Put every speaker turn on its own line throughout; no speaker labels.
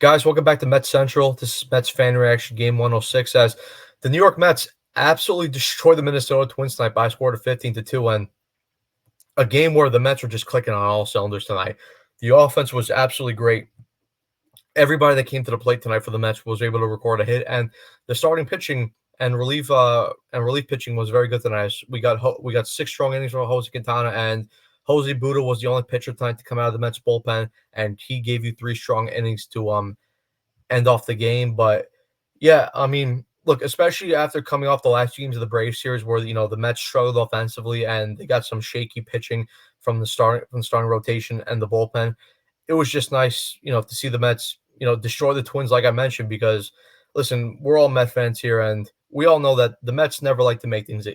Guys, welcome back to Mets Central. This is Mets Fan Reaction Game 106 as the New York Mets absolutely destroyed the Minnesota Twins tonight by a score of 15-2, and a game where the Mets were just clicking on all cylinders tonight. The offense was absolutely great. Everybody that came to the plate tonight for the Mets was able to record a hit, and the starting pitching and relief pitching was very good tonight. We got 6 strong innings from Jose Quintana, and Jose Buda was the only pitcher tonight to come out of the Mets bullpen, and he gave you 3 strong innings to end off the game. But yeah, I mean, look, especially after coming off the last 2 games of the Braves series where the Mets struggled offensively and they got some shaky pitching from the starting rotation and the bullpen. It was just nice, to see the Mets, destroy the Twins, like I mentioned, because listen, we're all Met fans here, and we all know that the Mets never like to make things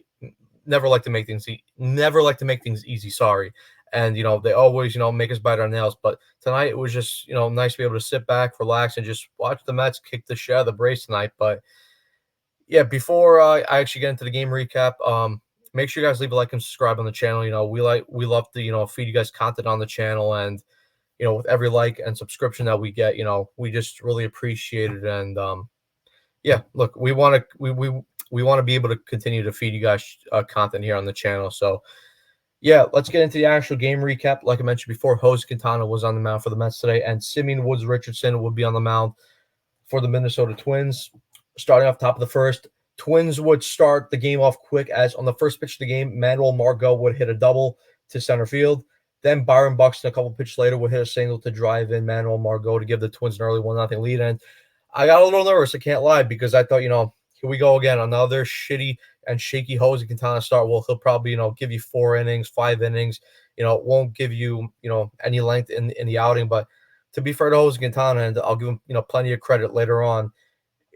easy. Sorry. And they always make us bite our nails. But tonight it was just nice to be able to sit back, relax, and just watch the Mets kick the shit out of the Braves tonight. But yeah, before I actually get into the game recap, make sure you guys leave a like and subscribe on the channel. We love to feed you guys content on the channel, and with every like and subscription that we get, we just really appreciate it. And yeah, look, we want to be able to continue to feed you guys content here on the channel. So yeah, let's get into the actual game recap. Like I mentioned before, Jose Quintana was on the mound for the Mets today, and Simeon Woods Richardson would be on the mound for the Minnesota Twins. Starting off top of the first, Twins would start the game off quick, as on the first pitch of the game, Manuel Margot would hit a double to center field. Then Byron Buxton, a couple pitches later, would hit a single to drive in Manuel Margot to give the Twins an early 1-0 lead. And I got a little nervous, I can't lie, because I thought, here we go again, another shitty and shaky Jose Quintana start. Well, he'll probably, give you 4 innings, 5 innings, won't give you, any length in the outing. But to be fair to Jose Quintana, and I'll give him, plenty of credit later on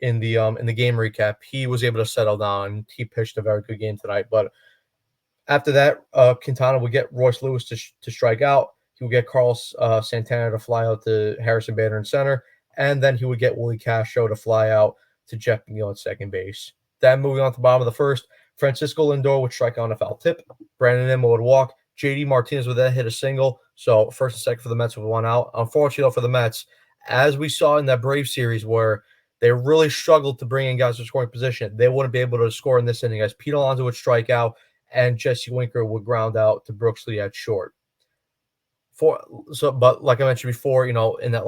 in the game recap, he was able to settle down and he pitched a very good game tonight. But after that, Quintana would get Royce Lewis to strike out. He would get Carlos Santana to fly out to Harrison Bader in center, and then he would get Willie Castro to fly out to Jeff McNeil at second base. Then moving on to the bottom of the first, Francisco Lindor would strike out on a foul tip. Brandon Nimmo would walk. JD Martinez would then hit a single. So first and second for the Mets with 1 out. Unfortunately for the Mets, as we saw in that Brave series where they really struggled to bring in guys to scoring position, they wouldn't be able to score in this inning, as Pete Alonso would strike out and Jesse Winker would ground out to Brooks Lee at short. But like I mentioned before, in those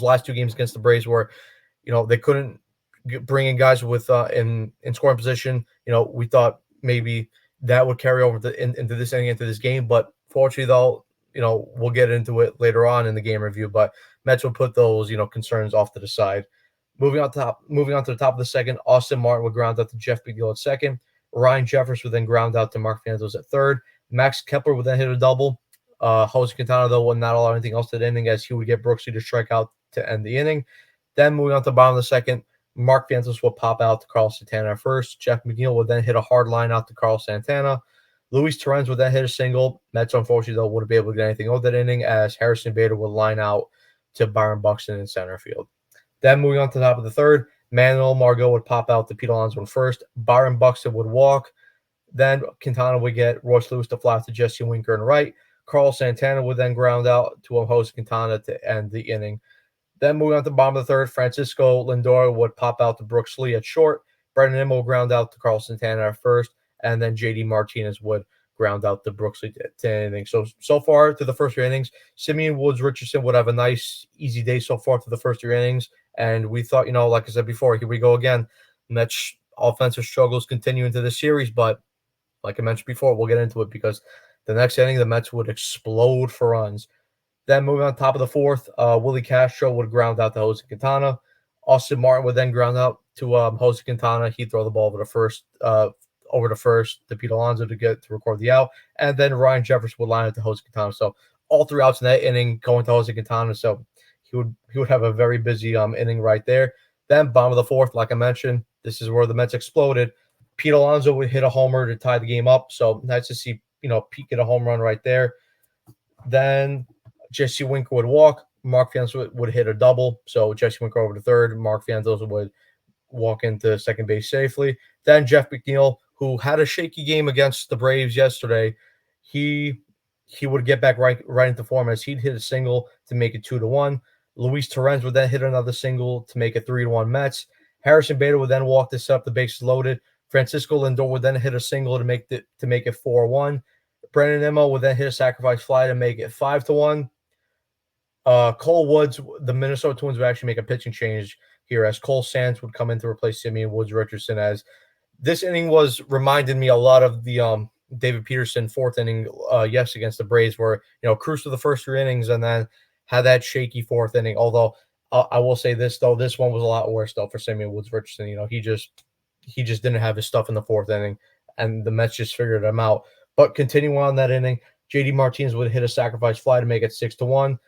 last 2 games against the Braves where they couldn't bring in guys with in scoring position, we thought maybe that would carry over into this inning, into this game. But fortunately, though, we'll get into it later on in the game review. But Mets will put those concerns off to the side. Moving on to the top of the second, Austin Martin would ground out to Jeff McNeil at second. Ryan Jeffers would then ground out to Mark Fantos at third. Max Kepler would then hit a double. Jose Quintana, though, would not allow anything else to the inning, as he would get Brooks Lee to strike out to end the inning. Then moving on to the bottom of the second, Mark Fantos would pop out to Carlos Santana at first. Jeff McNeil would then hit a hard line out to Carlos Santana. Luis Torrens would then hit a single. Mets, unfortunately, though, wouldn't be able to get anything out of that inning, as Harrison Bader would line out to Byron Buxton in center field. Then moving on to the top of the third, Manuel Margot would pop out to Pete Alonso in first. Byron Buxton would walk. Then Quintana would get Royce Lewis to fly to Jesse Winker in right. Carlos Santana would then ground out to Jose Quintana to end the inning. Then moving on to the bottom of the third, Francisco Lindor would pop out to Brooks Lee at short. Brandon Nimmo would ground out to Carlos Santana at first. And then JD Martinez would ground out to Brooks Lee to end the inning. So far to the first 3 innings, Simeon Woods Richardson would have a nice, easy day so far to the first 3 innings. And we thought, like I said before, here we go again. Mets offensive struggles continue into this series. But like I mentioned before, we'll get into it, because the next inning, the Mets would explode for runs. Then moving on top of the fourth, Willie Castro would ground out to Jose Quintana. Austin Martin would then ground out to Jose Quintana. He'd throw the ball over to first to Pete Alonso to record the out. And then Ryan Jeffers would line it to Jose Quintana. So all 3 outs in that inning going to Jose Quintana. So he would have a very busy inning right there. Then bottom of the fourth, like I mentioned, this is where the Mets exploded. Pete Alonso would hit a homer to tie the game up. So nice to see Pete get a home run right there. Then Jesse Winker would walk. Mark Fantos would hit a double. So Jesse Winker over to third. Mark Fantos would walk into second base safely. Then Jeff McNeil, who had a shaky game against the Braves yesterday, he would get back right into form, as he'd hit a single to make it 2-1. Luis Torrens would then hit another single to make it 3-1 Mets. Harrison Bader would then walk this up, the bases loaded. Francisco Lindor would then hit a single to make it 4-1. Brandon Nimmo would then hit a sacrifice fly to make it 5-1. Cole Woods, the Minnesota Twins would actually make a pitching change here as Cole Sands would come in to replace Simeon Woods Richardson. As this inning was reminded me a lot of the David Peterson fourth inning yes against the Braves, where cruised through the first 3 innings and then had that shaky fourth inning. Although I will say this though, this one was a lot worse though for Simeon Woods Richardson. He just didn't have his stuff in the fourth inning, and the Mets just figured him out. But continuing on that inning, JD Martinez would hit a sacrifice fly to make it 6-1.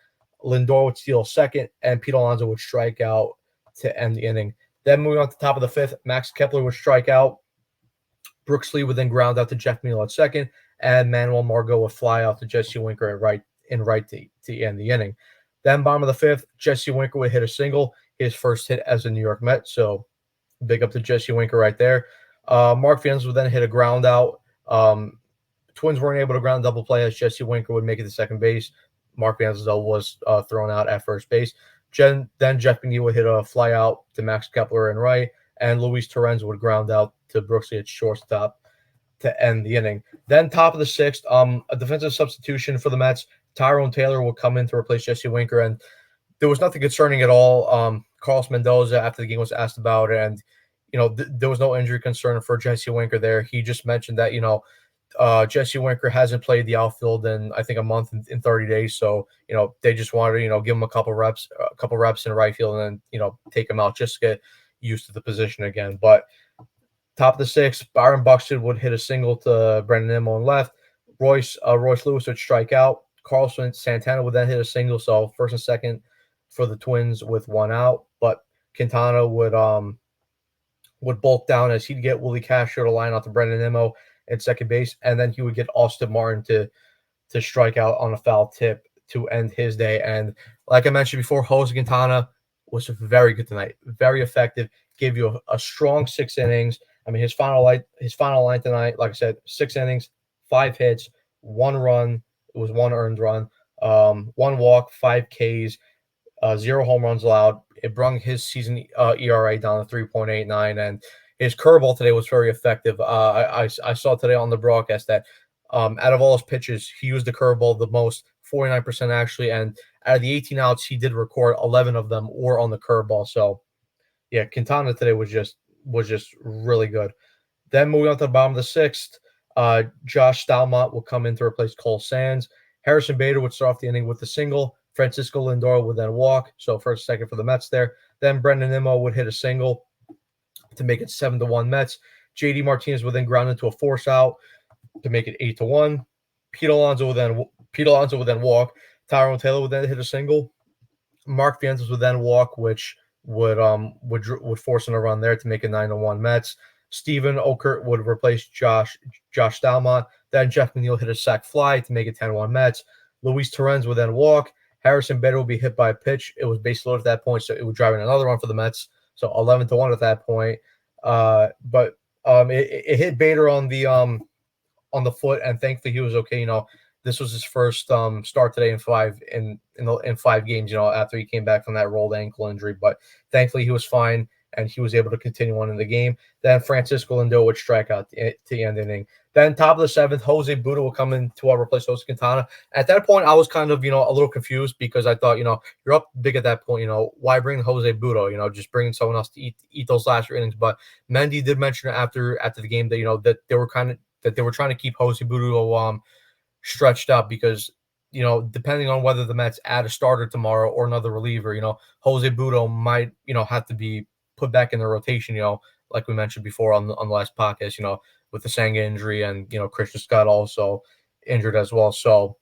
Lindor would steal second, and Pete Alonso would strike out to end the inning. Then moving on to the top of the fifth, Max Kepler would strike out. Brooks Lee would then ground out to Jeff McNeil at second, and Manuel Margot would fly out to Jesse Winker at right to end the inning. Then bottom of the fifth, Jesse Winker would hit a single, his first hit as a New York Met. So big up to Jesse Winker right there. Mark Fiennes would then hit a ground out. Twins weren't able to ground double play as Jesse Winker would make it to second base. Mark Fiennes though was thrown out at first base. Then Jeff McNeil would hit a fly out to Max Kepler in right, and Luis Torrens would ground out to Brooks Lee at shortstop to end the inning. Then top of the sixth, a defensive substitution for the Mets. Tyrone Taylor would come in to replace Jesse Winker, and there was nothing concerning at all. Carlos Mendoza, after the game, was asked about it, and there was no injury concern for Jesse Winker there. He just mentioned that Jesse Winker hasn't played the outfield in I think a month in 30 days, so they just wanted to give him a couple reps in right field, and then take him out just to get used to the position again. But top of the sixth, Byron Buxton would hit a single to Brandon Nimmo on left. Royce Lewis would strike out. Carlson Santana would then hit a single, so first and second for the Twins with one out. But Quintana would bulk down as he'd get Willie Castro to line out to Brandon Nimmo at second base, and then he would get Austin Martin to strike out on a foul tip to end his day. And like I mentioned before, Jose Quintana was very good tonight, very effective, gave you a strong 6 innings. I mean, his final line tonight, like I said, 6 innings, 5 hits, 1 run. It was 1 earned run, 1 walk, 5 Ks, 0 home runs allowed. It brought his season ERA down to 3.89, and his curveball today was very effective. I saw today on the broadcast that out of all his pitches, he used the curveball the most, 49% actually, and out of the 18 outs, he did record 11 of them were on the curveball. So, yeah, Quintana today was just really good. Then moving on to the bottom of the sixth, Josh Stalmont will come in to replace Cole Sands. Harrison Bader would start off the inning with a single. Francisco Lindor would then walk. So first, second for the Mets there. Then Brendan Nimmo would hit a single to make it 7-1 Mets. JD Martinez would then ground into a force out to make it 8-1. Pete Alonso would then walk. Tyrone Taylor would then hit a single. Mark Fiennes would then walk, which would force him to run there to make it 9-1 Mets. Steven Okert would replace Josh Stalmont. Then Jeff McNeil hit a sac fly to make it 10-1 Mets. Luis Torrens would then walk. Harrison Bader would be hit by a pitch. It was base loaded at that point, so it would drive in another run for the Mets. So 11-1 at that point. But it hit Bader on the foot, and thankfully he was okay. This was his first start today in 5 games. After he came back from that rolled ankle injury, but thankfully he was fine and he was able to continue on in the game. Then Francisco Lindor would strike out to the end inning. Then top of the seventh, Jose Buda will come in to replace Jose Quintana. At that point, I was kind of a little confused because I thought you're up big at that point. Why bring Jose Buda? Just bringing someone else to eat those last 3 innings. But Mendy did mention after the game that that they were trying to keep Jose Buda stretched out because depending on whether the Mets add a starter tomorrow or another reliever, Jose Buda might have to be put back in the rotation. Like we mentioned before on the last podcast, with the Senga injury and Christian Scott also injured as well. So,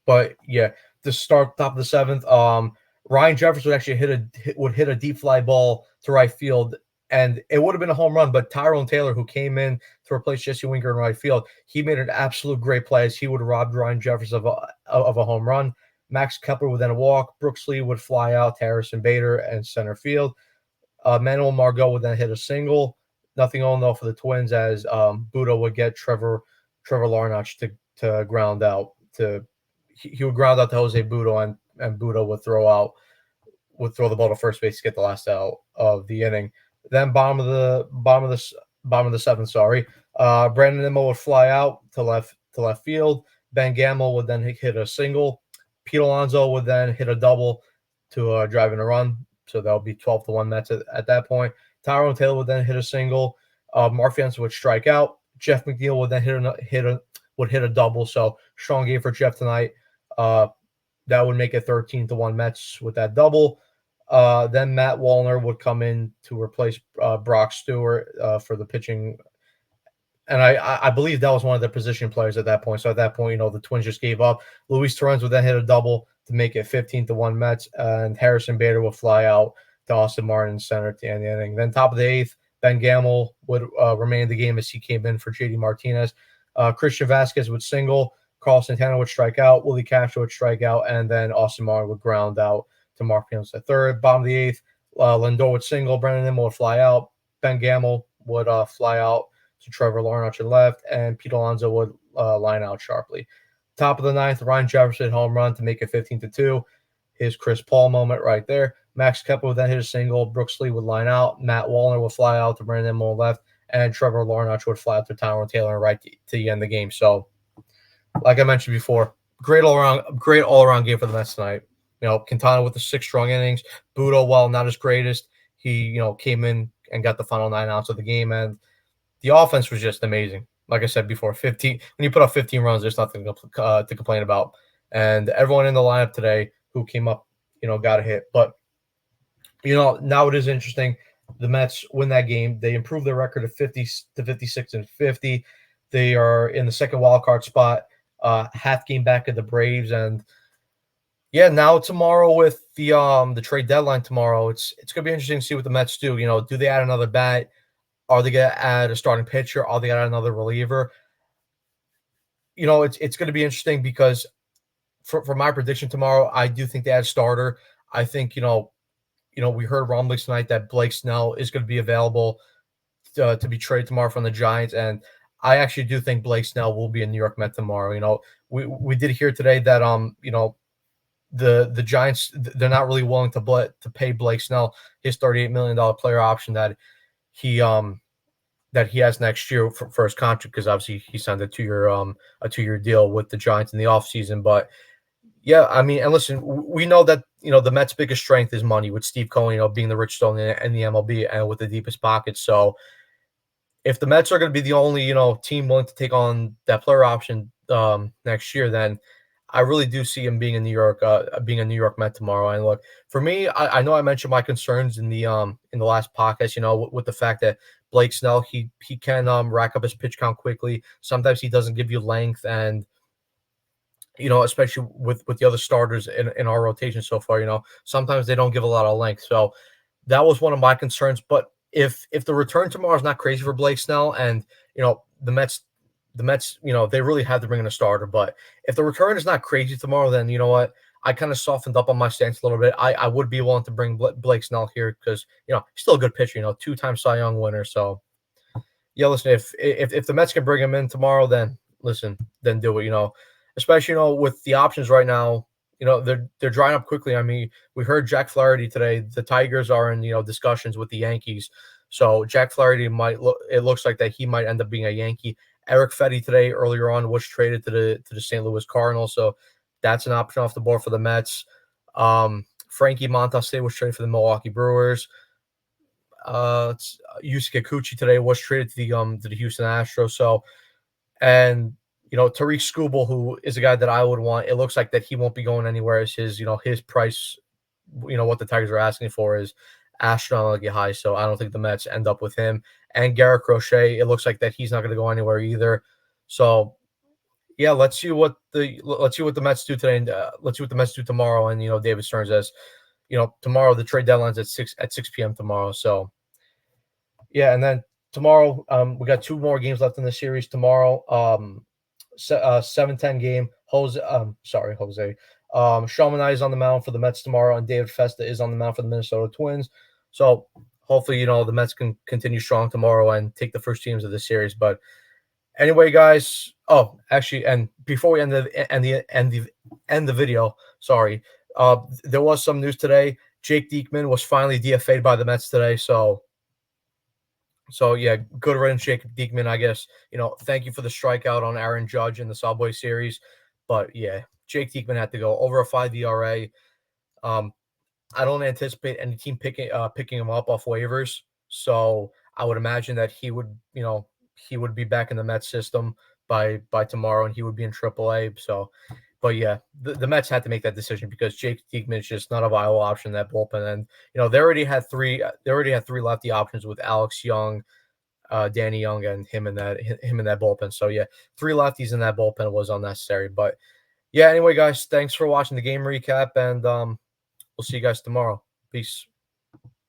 but yeah, to start top of the seventh, Ryan Jefferson would actually hit a deep fly ball to right field, and it would have been a home run. But Tyrone Taylor, who came in to replace Jesse Winker in right field, he made an absolute great play as he would have robbed Ryan Jefferson of a home run. Max Kepler would then walk. Brooks Lee would fly out to Harrison Bader and center field. Manuel Margot would then hit a single. Nothing on though for the Twins as Buda would get Trevor Larnach to ground out. he would ground out to Jose Budo, and Budo would throw the ball to first base to get the last out of the inning. Then bottom of the seventh, sorry. Brandon Nimmo would fly out to left field. Ben Gamel would then hit a single. Pete Alonso would then hit a double to drive in a run. So that would be 12-1 Mets at that point. Tyrone Taylor would then hit a single. Mark Fianza would strike out. Jeff McNeil would then hit a double. So strong game for Jeff tonight. That would make it 13-1 Mets with that double. Then Matt Wallner would come in to replace Brock Stewart for the pitching. And I believe that was one of the position players at that point. So at that point, the Twins just gave up. Luis Torrens would then hit a double to make it 15-1 Mets, and Harrison Bader would fly out to Austin Martin center at the end of the inning. Then top of the eighth, Ben Gamel would remain in the game as he came in for JD Martinez. Christian Vasquez would single. Carl Santana would strike out. Willie Castro would strike out, and then Austin Martin would ground out to Mark Fields at third. Bottom of the eighth, Lindor would single. Brandon Nimmo would fly out. Ben Gamel would fly out to Trevor Lawrence left, and Pete Alonso would line out sharply. Top of the ninth, Ryan Jefferson home run to make it 15-2. His Chris Paul moment right there. Max Kepler would then hit a single. Brooks Lee would line out. Matt Wallner would fly out to Brandon Nimmo left, and Trevor Lawrence would fly out to Tyrone Taylor right to end the game. So, like I mentioned before, great all around game for the Mets tonight. Quintana with the 6 strong innings. Budo, while not his greatest, he came in and got the final 9 outs of the game, and the offense was just amazing. Like I said before, 15. When you put up 15 runs, there's nothing to complain about. And everyone in the lineup today who came up, got a hit. But now it is interesting. The Mets win that game. They improve their record to 56-50. They are in the second wild card spot, half game back of the Braves, and yeah, now tomorrow with the trade deadline tomorrow, it's gonna be interesting to see what the Mets do. Do they add another bat? Are they going to add a starting pitcher? Are they going to add another reliever? It's going to be interesting because for my prediction tomorrow, I do think they add a starter. I think, we heard rumblings tonight that Blake Snell is going to be available to be traded tomorrow from the Giants. And I actually do think Blake Snell will be a New York Met tomorrow. We did hear today that, the Giants, they're not really willing to pay Blake Snell his $38 million player option that he has next year for his contract, because obviously he signed a two-year deal with the Giants in the offseason. But yeah, I mean, and listen, we know that the Mets' biggest strength is money, with Steve Cohen being the richest owner in the MLB and with the deepest pockets. So if the Mets are going to be the only team willing to take on that player option next year, then I really do see him being a New York Met tomorrow. And look, for me, I know I mentioned my concerns in the last podcast, with the fact that Blake Snell, he can rack up his pitch count quickly. Sometimes he doesn't give you length, and especially with the other starters in our rotation so far, sometimes they don't give a lot of length. So that was one of my concerns. But if the return tomorrow is not crazy for Blake Snell, and the Mets, they really have to bring in a starter. But if the return is not crazy tomorrow, then you know what? I kind of softened up on my stance a little bit. I would be willing to bring Blake Snell here because, he's still a good pitcher, 2-time Cy Young winner. So, yeah, listen, if the Mets can bring him in tomorrow, then do it, especially, with the options right now, they're drying up quickly. I mean, we heard Jack Flaherty today. The Tigers are in, discussions with the Yankees. So Jack Flaherty it looks like that he might end up being a Yankee. Eric Fetty today earlier on was traded to the St. Louis Cardinals, so that's an option off the board for the Mets. Frankie Montas was traded for the Milwaukee Brewers. Yusuke Kikuchi today was traded to the Houston Astros. So, and Tariq Skubal, who is a guy that I would want, it looks like that he won't be going anywhere, as his price, what the Tigers are asking for is astronomically high. So I don't think the Mets end up with him. And Garrett Crochet, it looks like that he's not going to go anywhere either. So yeah, let's see what the Mets do today, and let's see what the Mets do tomorrow. And David Stearns says, tomorrow the trade deadline's at 6 p.m. tomorrow. So yeah, and then tomorrow we got 2 more games left in the series tomorrow. 7-10 game. Jose. Sean Manaea is on the mound for the Mets tomorrow, and David Festa is on the mound for the Minnesota Twins. So hopefully, the Mets can continue strong tomorrow and take the first teams of the series. But anyway, guys. Oh, actually, and before we end the end the video. Sorry. There was some news today. Jake Diekman was finally DFA'd by the Mets today. So yeah, good riddance, Jake Diekman. I guess, thank you for the strikeout on Aaron Judge in the Subway Series. But yeah, Jake Diekman had to go. Over a 5 ERA. I don't anticipate any team picking him up off waivers. So I would imagine that he would be back in the Mets system by tomorrow, and he would be in AAA. So, but yeah, the Mets had to make that decision because Jake Diekman is just not a viable option in that bullpen. And they already had three lefty options with Alex Young, Danny Young, and him in that bullpen. So yeah, 3 lefties in that bullpen was unnecessary. But yeah, anyway, guys, thanks for watching the game recap, and we'll see you guys tomorrow. Peace.